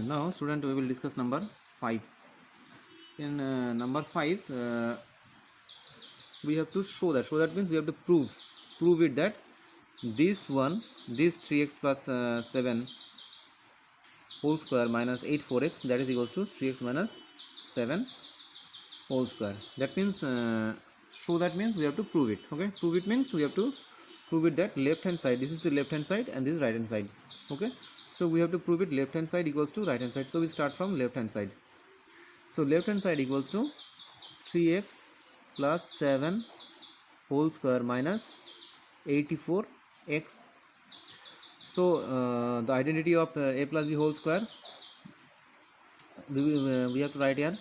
Now student, we will discuss number 5. In number 5 we have to show that means we have to prove it that this 3x plus 7 whole square minus 8 4x, that is equals to 3x minus 7 whole square. That means show that means we have to prove it. Okay, prove it means we have to prove it that left hand side, this is the left hand side and this is right hand side. Okay, so we have to prove it left hand side equals to right hand side. So we start from left hand side. So left hand side equals to 3x plus 7 whole square minus 84x. So the identity of a plus b whole square we have to write here.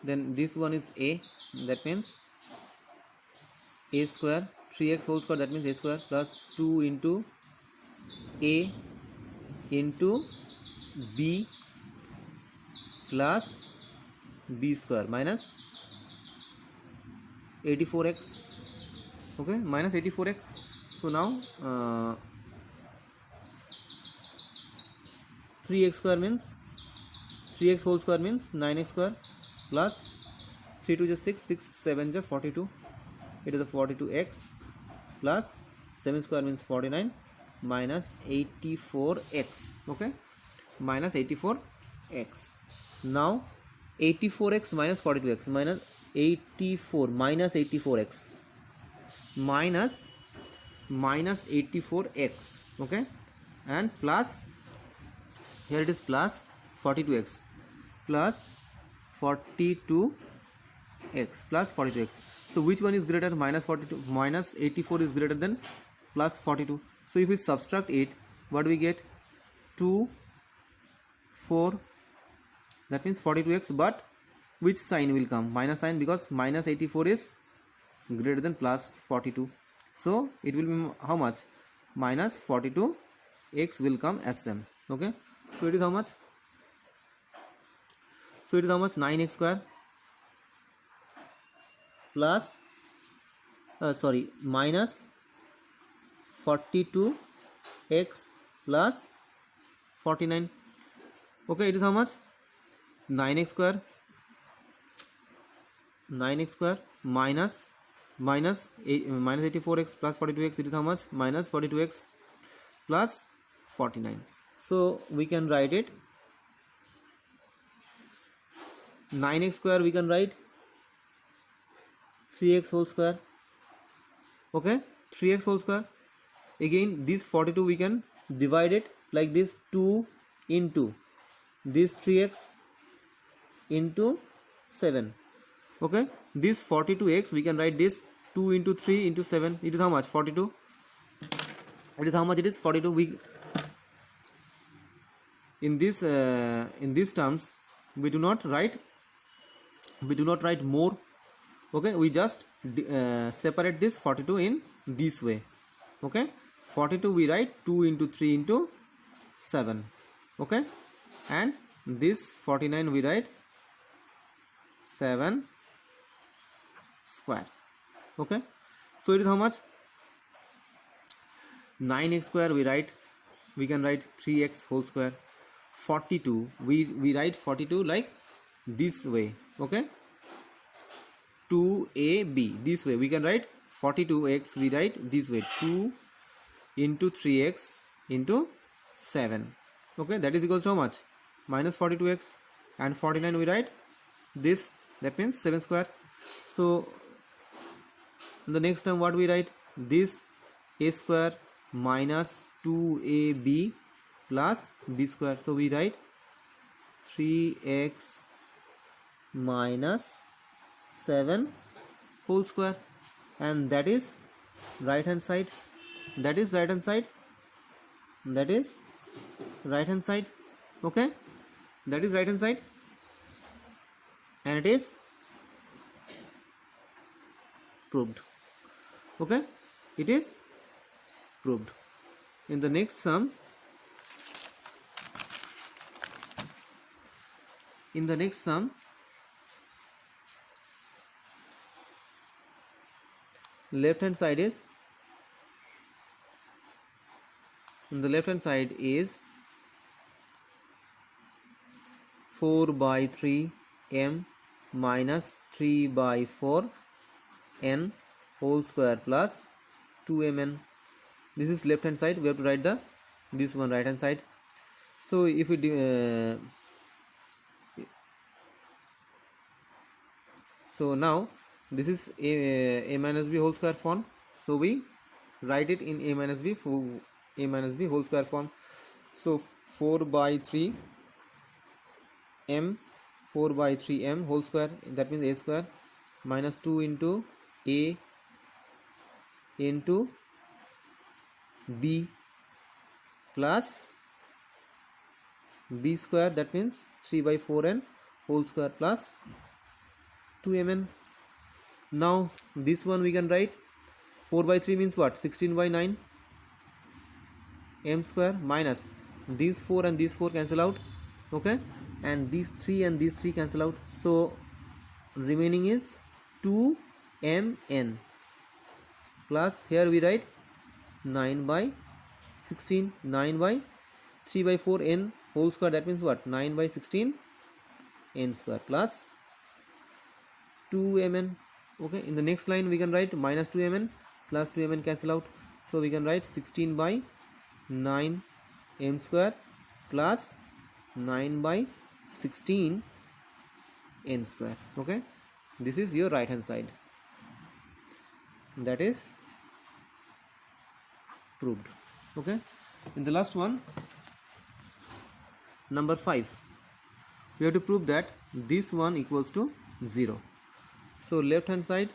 Then this one is a, that means a square, 3x whole square, that means a square, plus 2 into a into b plus b square minus 84x. Okay, minus 84x. So now 3x square means 3x whole square means 9x square plus 3 2 is 6, 6 7 is 42, it is the 42x plus 7 square means 49 minus 84x. Okay, minus 84x. Now 84x minus 42x minus 84 minus 84x minus 84x. Okay, and plus here it is plus 42x plus 42x plus 42x. So which one is greater? Minus 42 minus 84 is greater than plus 42. So if we subtract it, what do we get? 2 4, that means 42x, but which sign will come? Minus sign, because minus 84 is greater than plus 42. So it will be how much? Minus 42x will come as same. Okay, so it is how much? So it is how much? 9x square plus minus 42x plus 49. Okay, it is how much? 9x square minus 84x plus 42x, it is how much? Minus 42x plus 49. So we can write it 9x square, we can write 3x whole square. Okay, 3x whole square. Again this 42 we can divide it like this, 2 into this 3x into 7. Okay, this 42x we can write this 2 into 3 into 7, it is how much? 42. It is how much? It is 42. We in this terms we do not write more. Okay, we just separate this 42 in this way. Okay, 42 we write 2 into 3 into 7. Okay, and this 49 we write 7 square. Okay, so it is how much? 9x square we can write 3x whole square. 42 we write 42 like this way. Okay, 2ab, this way we can write 42x, we write this way, 2 into 3x into 7. Okay, that is equals to how much? Minus 42x. And 49 we write this, that means 7 square. So in the next term what we write? This a square minus 2ab plus b square. So we write 3x minus 7 whole square, and that is right hand side. That is right hand side. That is right hand side. Okay, that is right hand side, and it is proved. Okay, it is proved. In the next sum, left hand side is, on the left hand side is 4 by 3 m minus 3 by 4 n whole square plus 2mn. This is left hand side. We have to write this one right hand side. So if we so now this is a minus b whole square form, so we write it in a minus b whole square form. So 4 by 3 m whole square, that means a square, minus 2 into a into b plus b square, that means 3 by 4n whole square plus 2mn. Now this one we can write 4 by 3 means what? 16 by 9 m square minus these 4 and these 4 cancel out, okay, and these 3 and these 3 cancel out, so remaining is 2mn plus here we write 9 by 16, 9 by 3 by 4 n whole square, that means what? 9 by 16 n square plus 2mn. Okay, in the next line we can write minus 2mn plus 2mn cancel out, so we can write 16 by 9 m square plus 9 by 16 n square. Okay, this is your right hand side, that is proved. Okay, in the last one, number 5, we have to prove that this one equals to 0. So left hand side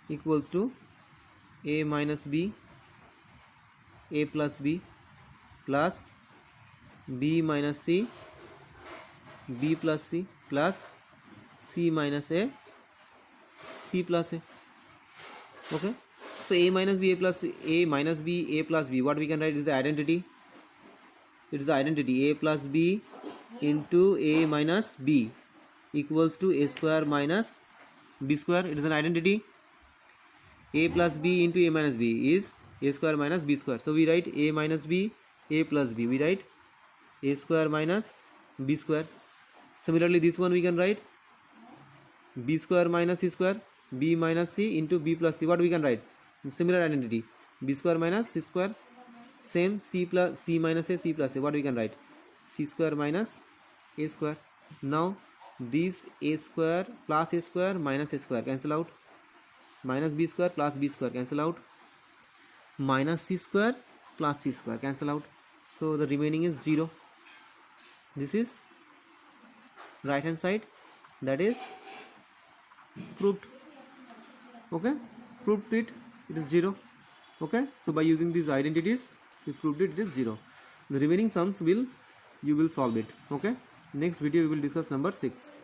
equals to a minus b, a plus b plus b minus c, b plus c plus c minus a, c plus a. Okay, so a minus b, a plus a minus b, a plus b, what we can write is the identity. It is the identity a plus b into a minus b equals to a square minus b square. It is an identity. A plus b into a minus b is a square minus b square. So we write a minus b, a plus b. We write a square minus b square. Similarly, this one we can write b square minus c square, b minus c into b plus c. What we can write? Similar identity. B square minus c square. Same c plus c minus a, c plus a. What we can write? C square minus a square. Now these a square plus a square minus a square cancel out, minus b square plus b square cancel out, minus c square plus c square cancel out, so the remaining is 0. This is right hand side, that is proved. Okay, proved it is 0. Okay, so by using these identities we proved it is 0. The remaining sums you will solve it. Okay, next video we will discuss number 6.